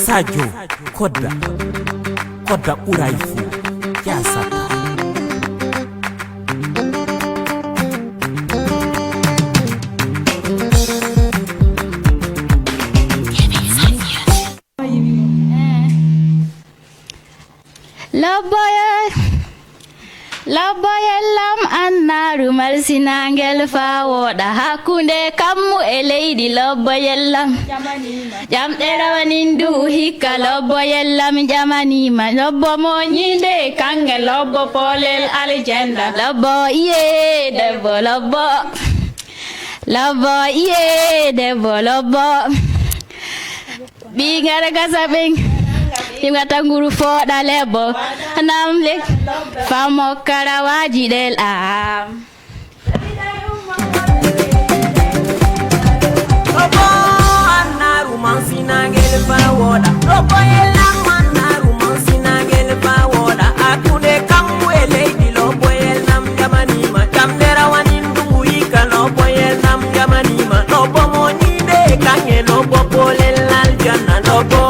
Sajo Koda uraifu Yasata Loboyellam annaru malsinangel fawoda hakunde kammu e leydi loboyellam jamɗere wanindu hikka loboyellam jamanima lobbo mo ñinde kange lobbo polel aljenda lobbo iye debbo lobbo iye debbo lobbo ɓingere gasa ɓing Imgata nguru foda lebo namlik famo karawaji del am Lobo annaru mansina gel fawoda Lobo elam annaru mansina gel fawoda Akune kambu eleidi lobo elam jamanima Jamdera wanindu ika lobo elam jamanima Lobo monide kange lobo polel aljana Lobo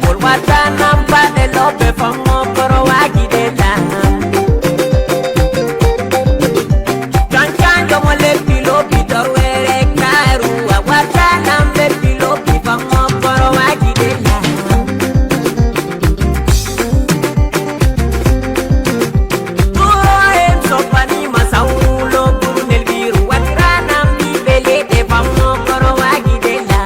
Bol wata nampa de lope fango koro wagi de la Kankan jomo le pilopi dorwere karu wata nambe pilopi fango koro wagi de la Turo em sopani masaulo guru nel biru watra nambi bele de fango koro wagi de la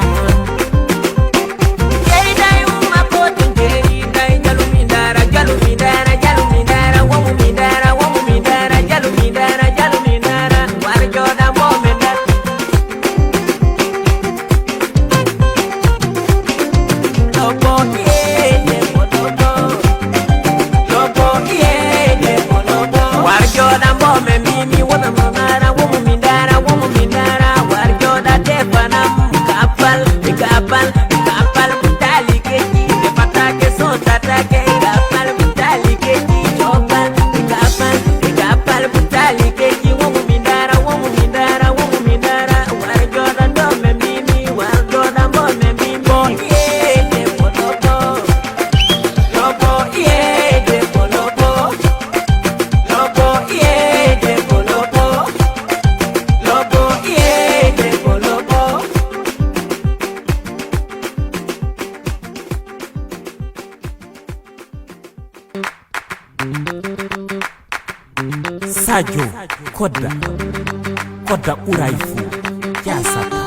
Sajo Koda uraifu Yasata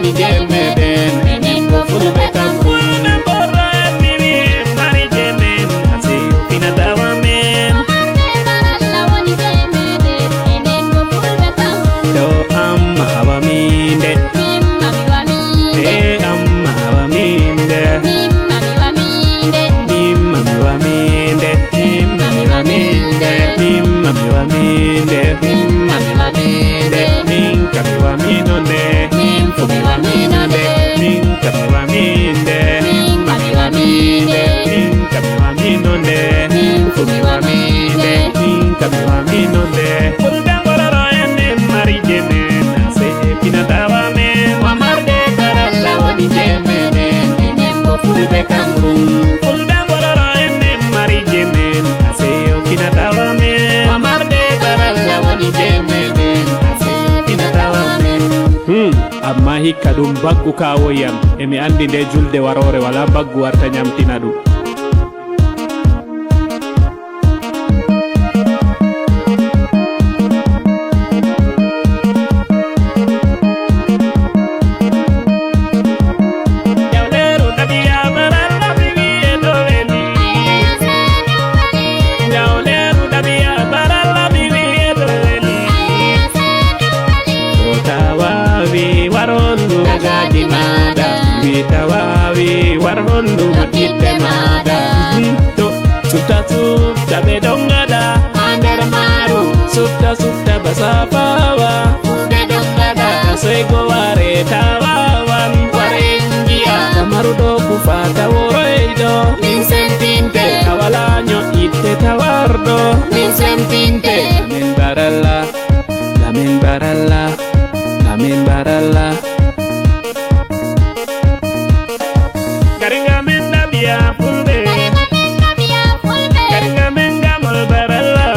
woni jemeden enen go fulɓe Cameroun borra mimi mari jemen ase pina tawa men do amma awa minde amma awa minde mimma mi wa minde mimma mi wa minde mimma mi wa minde mimma mi wa minde minka mi wa minonde minfu mi wa minonde minka mi wa minde mimma mi wa minde minka mi wa minonde minfu mi wa minde minka mi wa minonde fulɓe bororo ene mari jemen ase pina tawa men wamarde karalla woni jemenen enen go fulɓe Cameroun fulɓe bororo ene mari jemen ase pina tawa men wamarde karalla woni jemenen ase pina tawa men amma hikka ɗum baggu kawoyam emi andi nde julde warore wala baggu warta nyamtina ɗum tawawi war hondu matidde mada to sufta sufta be dongada ander maru sufta sufta basafawa be dongada sego ware tawawan warengia kamaru do kufata woroido min sentinte awalanyo itte tawardo min sentinte min baralla lamin baralla lamin baralla Garinga menda biya fulbe Garinga menga mol baralla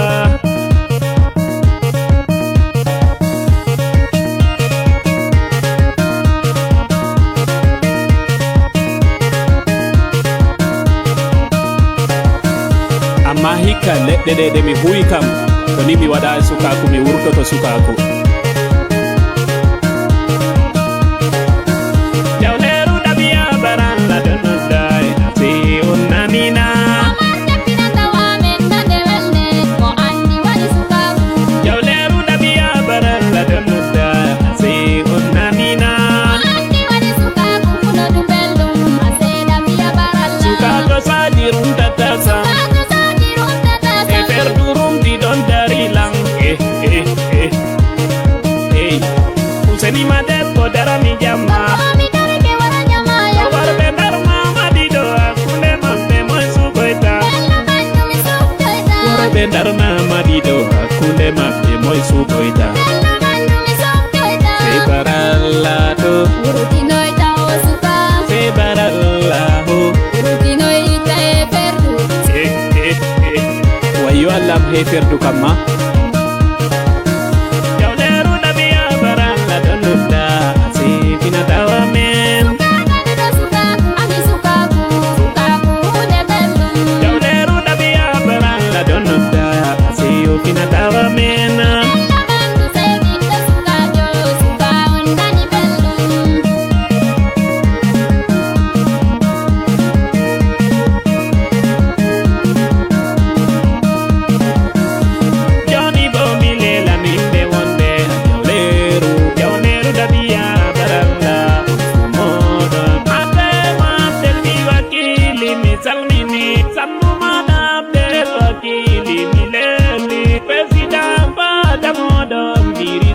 amma hikka leɗɗe ɗe mi huwi kam to ni mi waɗa sukaku mi wurtoto sukaku Useni madepo dara mi jamma warbe darma madido akune mambe moy sukoita warbe darma madido akune mambe moy sukoita se baralla do rutinoita osuka se baralla ho rutinoita e perdu wayo Allah he perdu kamma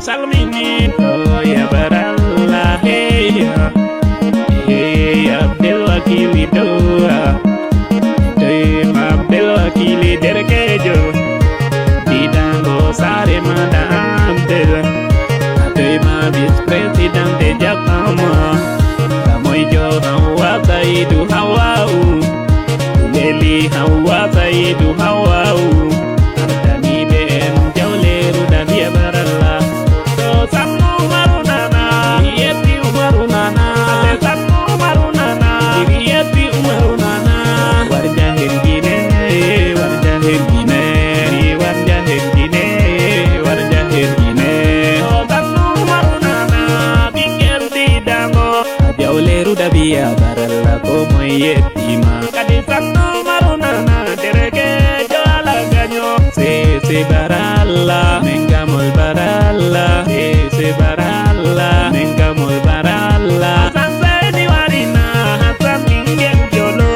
salmini oh ya baralla hey Abdel Wakili doa Abdel Wakili derkejo didango sare madam Abdel ma vice presidente Jakama Kamoijo hawa saidu hawau Leli hawa saidu hawau Antani ben jauleru dan dia baralla Sannu marunana yeti umarunana sannu marunana yeti umarunana warja hengine warja hengine warja hengine warja hengine sannu marunana bingel dabiya baralla ko moy yettima kadi sakno marunana dereke jala ganyo se baralla mengamol baralla se baralla mengamol baralla sansani warina hasan ingel jolo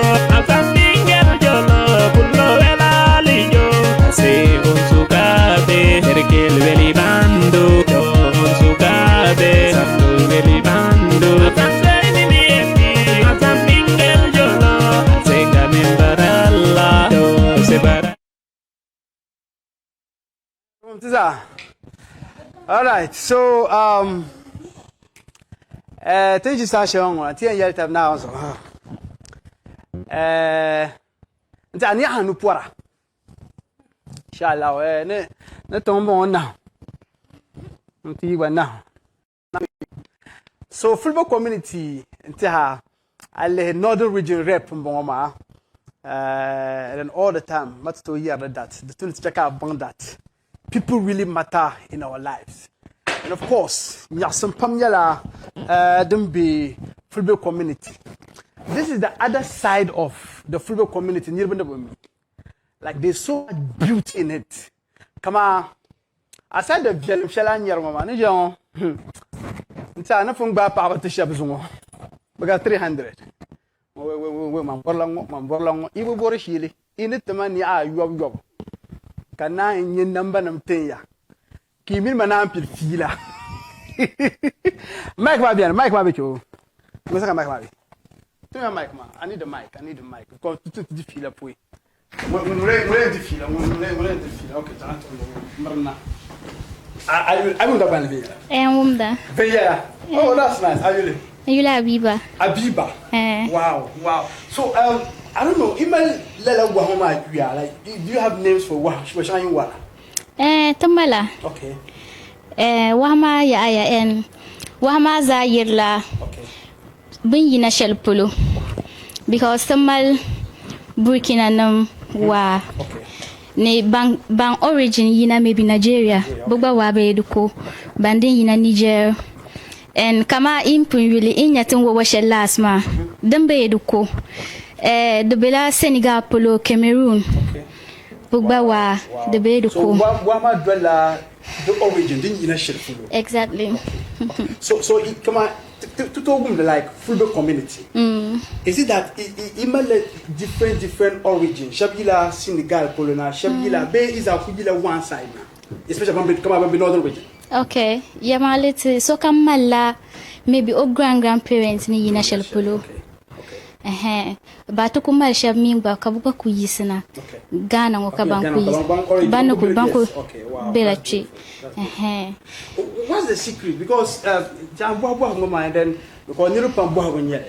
kullo velalijo se on sukabe herkel veli bando on sukabe sakno veli bando sansani mieti hasan ingel jolo se gamin baralla se baralla. All right, so thank you, Sasha. Tia yell tab now. So, Tanya hanu pora. Inshallah, ne tombo na. Nti wa na. So, football community, ntiha, alle northern region rep mbongoma. And all the time, much to hear that the students check out about that. People really matter in our lives. And of course, Nyasam Pamyala, don't be football community. This is the other side of the football community. Like there's so much beauty in it. Come on. Aside the Shalan Yarmama, it's nothing bad power to Shabzungo. We got 300. Mamborlang, Ivo Borishili, in it the money you have. Kana inye namba namteya kimi manampil fila Mike Mabi cho Mosaka Mike Mabi to your mic ma I need the mic because to the fila poi mure di fila okay tanto marna I will have an Wumda. yeah. Oh, that's nice. Ayula Abiba. Wow. So I don't know. Email Lela Wahoma. Like, do you have names for Wahama? Tamala. Okay. Wahama ya en Wahama za yirla. Okay. Bin yina shell polo. Because Tamal Burkina nam wa. Okay. Ne bang origin yina maybe Nigeria. Bugba wabe eduko. Bandin yina Niger. And kama impun really inyatin wo washe last ma. Dambe eduko. The bela Senegal polo Cameroon. Okay. Bugba wa the be eduko. So Wama dwella the origin din yina shell polo. Exactly. Okay. So kama to talk like football community. Is it that email different origin? Shabila Senegal polo na Shabila be is a Fujila one side na. Especially from northern region. Okay. Yamalite so kamala maybe o grandparents ni yina shell polo. Okay. Ba to kuma shab mingba kabuka kuyisina. Okay. Ghana ngoka banku. Banku belachi. What's the secret? Because Jambo Mama and then because Nirupan Bohagonya.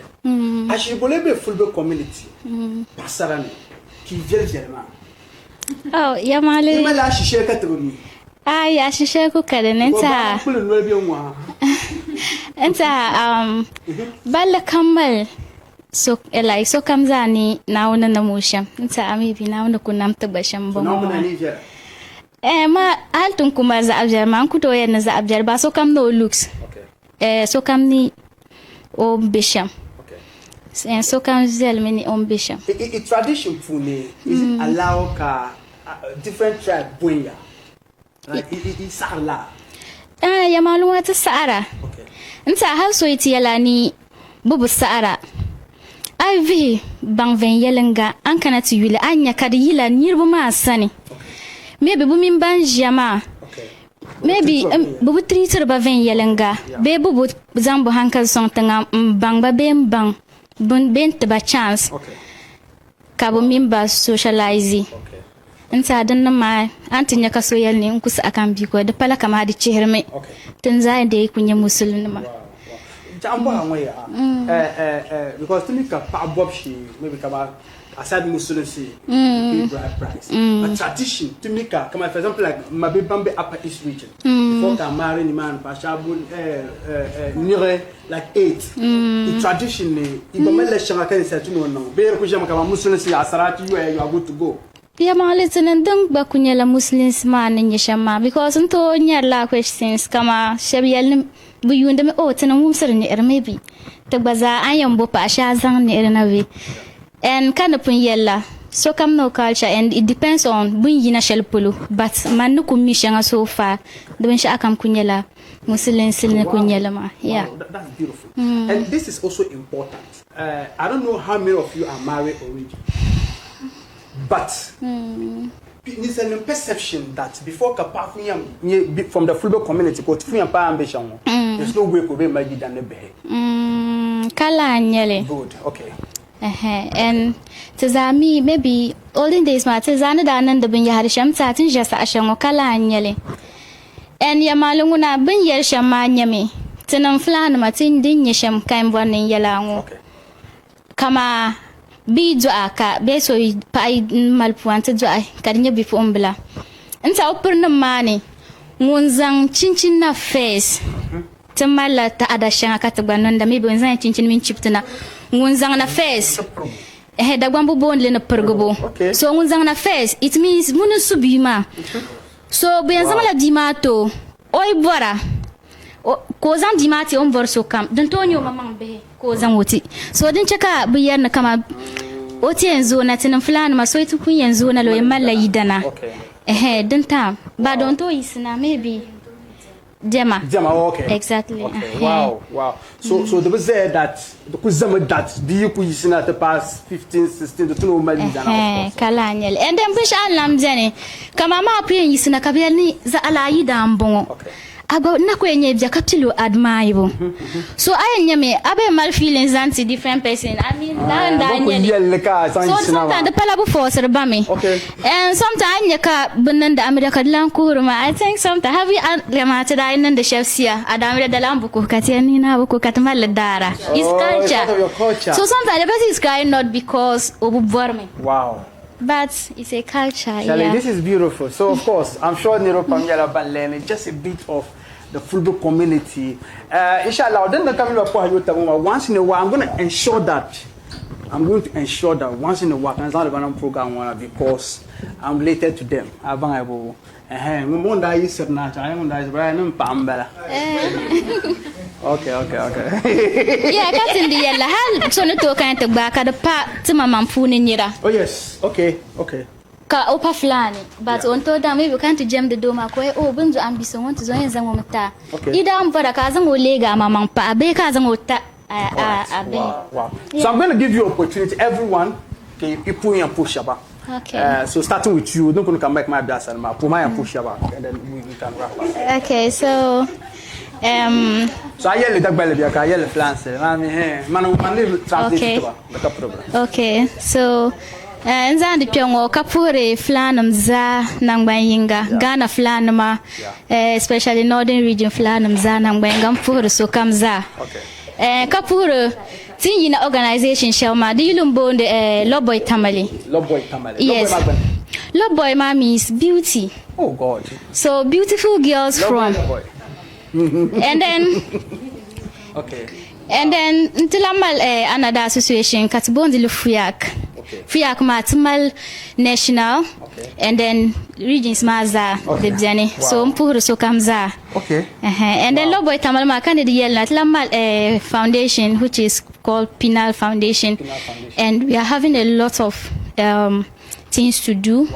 As you believe a football community. Pasarani. Ki Jelma. Oh, Yamali. Imala she share category. Ay, ashishe ku kadanenta. Enta balla kamal so like so kamzani na wona na musha. Enta amibi na wona kunam tabasham bongo. Ma altun kuma za abjar man ku to yana za abjar ba so kam no looks. Okay. So kam ni o bisham. Okay. And so kam zel mini on bisham. It tradition fune is it allow ka different tribe boya. Like it's Sahara. Yamalu wata Sahara. Okay. Nta har so iti yala ni bubu Sahara. Iv bang ven yelenga an kana ti yule anya kadi yila nirbu ma sani. Maybe bu min ban jama. Okay. Maybe bubu triter ba ven yelenga. Be bubu zambu hankal song tanga bang ba bang bun bent ba chance. Okay. Kabo min ba socialize. Okay. Nta dan ma antinya kaso yel ne nkusa akan bi ko da pala kama di chihirme. Okay. Tun za da kunya musulmi ma. Jambo hamwe because to me ka pa bob she maybe kama aside Muslim see price. But tradition to me ka kama for example like Mabe Bambe Upper East region. Before ka marry ni man pa shabul nire like 8. The tradition ni ibamela shanga kan sa tunu no. Be ko jama kama Muslim see asarati you are good to go. Ya malitin dang ba kunya la Muslims ma nan ya shamma because unto nyar la questions kama shabyal bu yunda me o tana mum sir ne maybe to baza an yambo pa sha zan ne na we and kind of pun yella so come no culture and it depends on bun yina shel pulu but man no mission so far don sha akam kunyela muslim silne kunyela ma yeah. Wow, that's beautiful. And this is also important. I don't know how many of you are married already, but there's a perception that before from the Fulani community, there's no way to be married than the kala nyele good. Okay. And tazami maybe olden days ma tazana da nan da bin ya harsham satin jasa ashan kala nyele and ya malunguna bin yar shama nyame tanan Fulani matin din ya sham kan bonin yalango Okay. kama bi aka be so pai malpuanta du'a kadinya bi fumbla nta opurnin mane ngunzan cincin na face tamala ta adashan aka tagbanon da maybe nzan cincin min chiptuna ngunzan na face da gwambo bonle na pergobo so ngunzan na face it means munu subima so ben zamala dimato oy bora ko zan dimati on borso kam don tonyo mamman be ko zan wuti so din caka biyar na kama oti yanzu na tinan Fulani ma so itu kun yanzu na loyin mallayi dana din ta ba don to isna maybe Jema, okay. Exactly. Okay. Wow. So there was there that the kuzama that do you put in the past 15, 16 to 2 million kalanyel. And then push alam jene. Kama ma apuyen yisina kabia ni za alayi da mbongo. Okay. Aba na kwenye bia kaptilo admire. So I nyame abe mal feelings anti different person. I mean na ndanyeli. So sometimes the palabu force bami. Okay. And sometimes nyaka bunanda America lan kuruma. I think sometimes have you remata da inanda chefsia adamira dalam buku katiani na buku katmal dara. It's culture. It's part of your culture. So sometimes the person is crying not because obu borme. Wow. But it's a culture. Shelley, yeah. This is beautiful. So of course, I'm sure Nero Pamela ban learning just a bit of the Fulani community. Inshallah, then the camera once in a while, I'm going to ensure that once in a while, I'm not a program because I'm related to them. Okay. Yeah, kat in the yellow hal so to kind to back at the part to my mamfuni nira. Oh yes, okay. Ka opa Fulani, but on to them we can't jam the doma ko oh bunzo ambition want to join zango mata. Ida am fara ka zango lega mamam pa be ka zango ta Wow. So I'm going to give you opportunity, everyone. Okay, people in push about. Okay. So starting with you, don't come back my blast and my puma and push about, and then we can wrap up. Okay, so So I yell the belly, I yell the plants. Man, translate the problem. Okay, so nzandi pyongo kapure Fulani mza nangbayinga Ghana Fulani ma especially northern region Fulani mza nangbayinga mpure so kamza. Okay. Kapure tin yina organization shelma di yulumbo Loboy Tamale. Yes. Loboy ma means beauty. Oh God. So beautiful girls from and then okay. And then until another association Katbondi Lufuyak. Fiyak Matimal National and then regions Maza the Bjani. So Mpuru so Kamza. Okay. And then Loboy Tamal Makani the Yel Lamal foundation which is called Penal Foundation. And we are having a lot of things to do.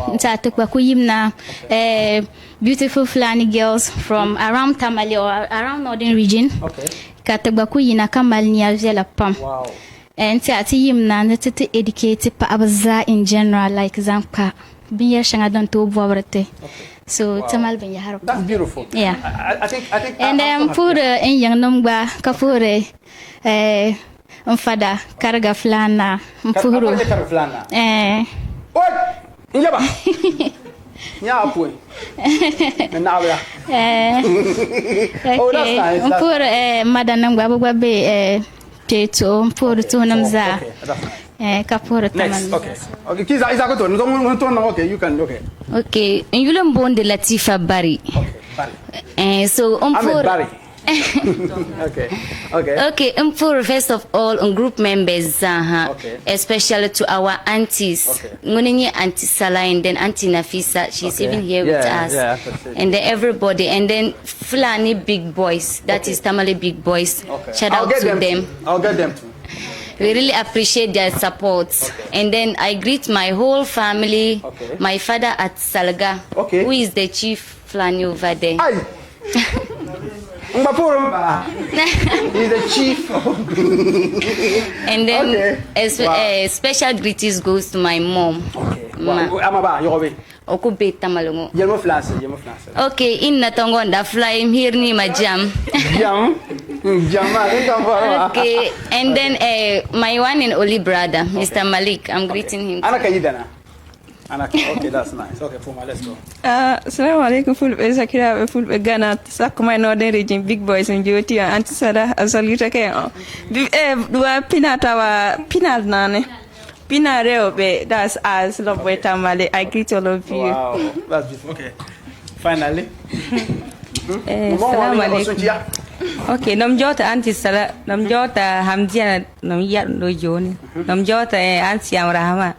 Beautiful Fulani girls from around Tamale or around northern region. Okay. Katagbaku yina kamal ni avela pam. Wow. And ati yimna na tete educate pa abaza in general like zampa. Biya shanga don to bobrete. So tamal binya harap. That's beautiful. Yeah. I think. And then for in yang nomba kapure mfada karga Fulana mfuru. Karga Fulana. What? Injaba. Yeah, boy. Oh, that's nice. Mpur madam gwabe peto mpur tunamza. Kapur Next, okay. Kiza is a good one. Okay, you can. Okay, and you learn Bonde Latifa Barry. Okay, Barry. So Barry. Okay. Okay, first of all, group members, Okay. especially to our aunties. Okay. Ngunini Auntie Salah and then Auntie Nafisa, she's Okay. even here with us. And then everybody, and then Fulani big boys, that is Tamale big boys. Okay. Shout out to them. I'll get them too. We really appreciate their support. And then I greet my whole family, Okay. my father at Salga, Okay. who is the chief Fulani over there. Aye. He's the chief. And then Okay. special greetings goes to my mom. Okay. Ma. Amaba, you're away. Okube Tamalungo. Yellow flash. Okay, in Natongonda fly him here ni majam. Jam. Okay, and then my one and only brother, Mr. Malik, I'm greeting him. Anaka Yidana. Anaka. Okay, that's nice. Okay, Puma, let's go. Assalamu alaikum full Zakira full Ghana Sakuma Northern region big boys in Jyoti and Auntie Sada Azalita ke dua pinata wa pinal nane pinareo be that's as love wetamale. I greet all of you. Wow, that's beautiful. Okay, finally. Assalamu alaikum. Okay, nam jota Auntie Sada nam jota Hamdia nam yat no joni nam jota Auntie Amrahama.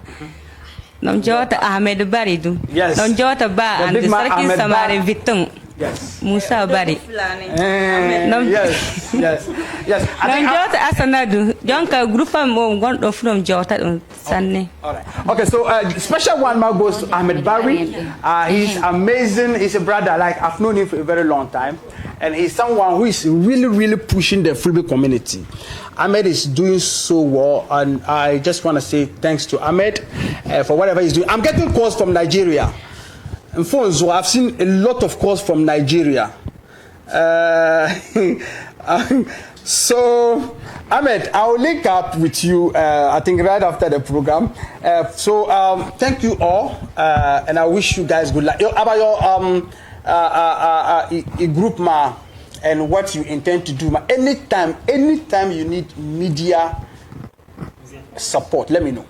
Nam jota Ahmed Baridu. Yes. Nam jota ba and big man Sarki Ahmed Samari Ba. Vitung. Yes. Musa Bari. Yes. I Nam think jota Asanadu. Jonka grupa mo gondo from jota on Sunday. all right. Okay, so special one mark goes to Ahmed Bari. He's amazing. He's a brother. Like I've known him for a very long time, and he's someone who is really pushing the freebie community. Ahmed is doing so well, and I just want to say thanks to Ahmed for whatever he's doing. I'm getting calls from Nigeria. And phones, so I've seen a lot of calls from Nigeria. So, Ahmed, I'll link up with you, I think, right after the program. Thank you all, and I wish you guys good luck. About your group, ma, and what you intend to do. Anytime you need media support, let me know.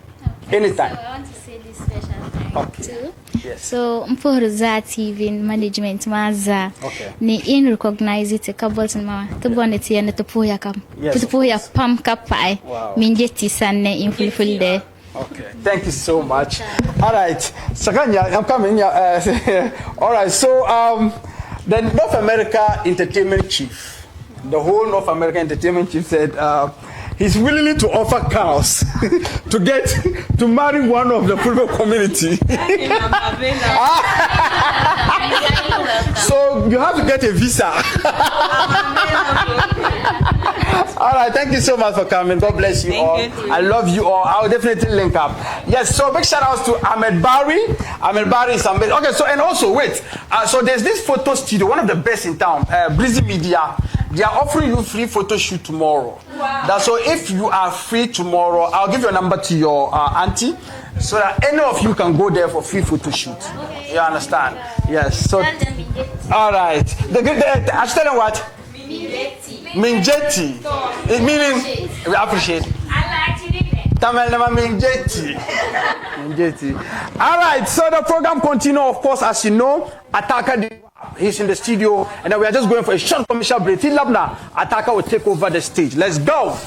Anytime. So I want to say this special thank Okay. too. Yes. So mpohruza TV management maza Okay. ni in recognize it kabot ma to bonnet ya to poya kam Yes, to poya pam kapai Wow. minjeti sanne in fulfulde. Okay, thank you so much. All right, Sakanya, I'm coming. All right, so the North America Entertainment Chief, the whole North America Entertainment Chief said he's willing to offer cows to marry one of the Fulbe community. So you have to get a visa. All right, thank you so much for coming. God bless you all. I love you all. I'll definitely link up. Yes, so big shout outs to Ahmed Bari. Ahmed Bari is amazing. Okay, so and also wait. So there's this photo studio, one of the best in town, Breezy Media. They are offering you free photo shoot tomorrow. Wow. So if you are free tomorrow, I'll give your number to your auntie so that any of you can go there for free photo shoot. Okay. You understand? Yes. So. All right. I should tell them what? Minjeti. It meaning we appreciate. Tamil nama Minjeti. All right. So the program continues, of course, as you know. Attacker, he's in the studio, and then we are just going for a short commercial break. Till Labna, Attacker will take over the stage. Let's go.